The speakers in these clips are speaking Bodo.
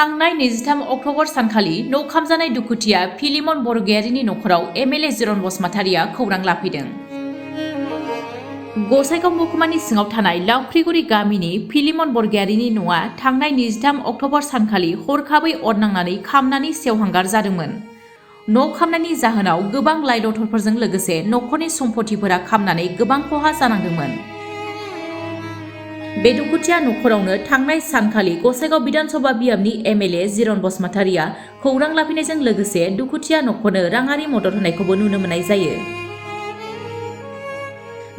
थांनाय 23 अक्ट'बर सानखालि न' खामजानाय दुखुथिया फिलिमन बरग'यारिनि नखराव एमएलए जिरन बसुमतारिया खौरां लाफैदों। गसाइगाव महकुमानि सिङाव थानाय लावख्रिगुरि गामिनि फिलिमन बरग'यारिनि न'आ थांनाय 23 अक्ट'बर सानखालि हरखाबै अर नांनानै खामनानै सेवहांगार जादोंमोन। न' खामनायनि जाहोनाव गोबां लाइ लथरफोरजों लोगोसे नखरनि सम्पथिफोरा खामनानै गोबां खहा जानांदोंमोन। बे दुखुथिया नखरावनो थांनाय सानखालि गसाइगाव विधानसभा बियाबनि एमएलए जिरन बसुमतारिया खौरां लाफैनायजों लोगोसे दुखुथिया नखरनो राङारि मदद होनायखौबो नुनो मोननाय जायो।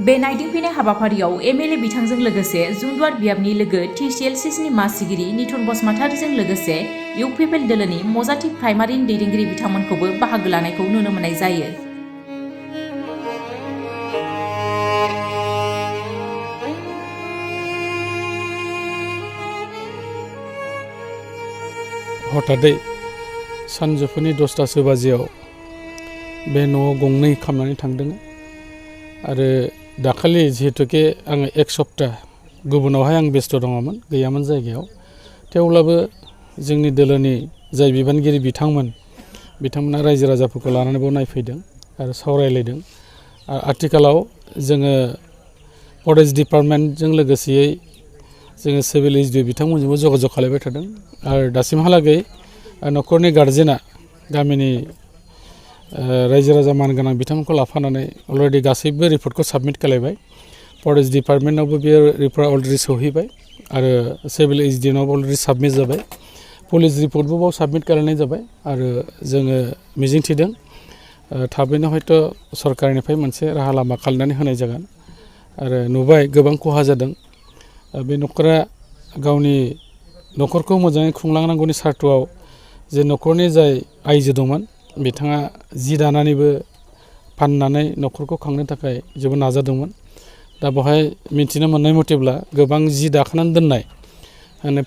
बे नायदिंफैनाय हाबाफारियाव एमएलए बिथांजों लोगोसे जुमदुवार बियाबनि लोगो टिसिएलसिनि मासिगिरि निथुन बसुमतारिजों लोगोसे इउपिपिएल दोलोनि मजाथि प्राइमारिनि दैदेनगिरि बिथांमोनखौबो बाहागो लानायखौ नुनो मोननाय जायो। हठादै सानजौफुनि 10टासो बाजियाव बे न'आव गंनै खामनानै थांदों आरो दाखालि जिहेतुके आङो एक सप्ता गुबुनावहाय आं बेस्थ' दङमोन, गैयामोन जायगायाव, थेवब्लाबो जोंनि दोलोनि जाय बिबानगिरि बिथांमोना रायजो राजाफोरखौ लानानै बेयाव नायफैदों आरो सावरायलायदों। आथिखालाव जोङो फरेस्ट डिपार्टमेन्टजों लोगोसेयै जोङो सिभिल एसडिअ बिथांमोनजोंबो जगाजग खालामबाय थादों आरो दासिमहालागै नखरनि गार्जेना गामिनि रायजो राजा मानगोनां बिथांमोनखौ लाफानानै अलरेडि गासैबो रिपर्टखौ साबमिट खालामबाय। फरेस्ट डिपार्टमेन्टआवबो बे रिपर्टआ अलरेडि सौहैबाय आरो सिभिल एसडिअनावबो अलरेडि साबमिट जाबाय। पुलिस रिपर्टबो बाव साबमिट खालामनाय जाबाय आरो जोङो मिजिंथिदों थाबैनो हयथ' सरकारनिफ्राय मोनसे राहा लामा खालामनानै होनाय जागोन। आरो नुबाय गोबां खहा जादों। बे नखरा गावनि नखरखौ मोजाङै खुंलांनांगौनि सार्थआव जे नखरनि जाय आइजो दंमोन बिथाङा जि दानानैबो फाननानै नखरखौ खांनो थाखाय जोबोद नाजादोंमोन। दा बेवहाय मिथिनो मोननाय मथेब्ला गोबां जि दाखानानै दोननाय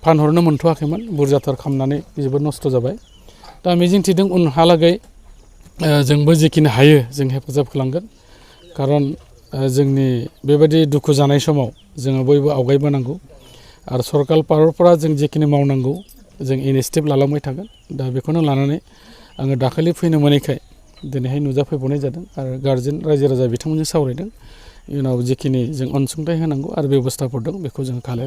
फानहरनो मोनथ'वाखैमोन, बुरजाथार खालामनानै जोबोद नस्थ' जाबाय। दा मिजिंथिदों उनहालागै जोंबो जेखिनि हायो जों हेफाजाब खालामगोन, खारन जोंनि बेबायदि दुखु जानाय समाव जोङो बयबो आवगायबोनांगौ आरो सरकार पारफोरा जों जेखिनि मावनांगौ जों इनिसिएटिभ लालांबाय थागोन। दा बेखौनो लानानै आङो दाखालि फैनो मोनैखाय दिनैहाय नुजाफैबावनाय जादों आरो गार्जेन रायजो राजा बिथांमोनजों सावरायदों। इयुनाव जेखिनि जों अनसुंथाइ होनांगौ आरो बेब'स्थाफोर दं बेखौ जों खालामगोन।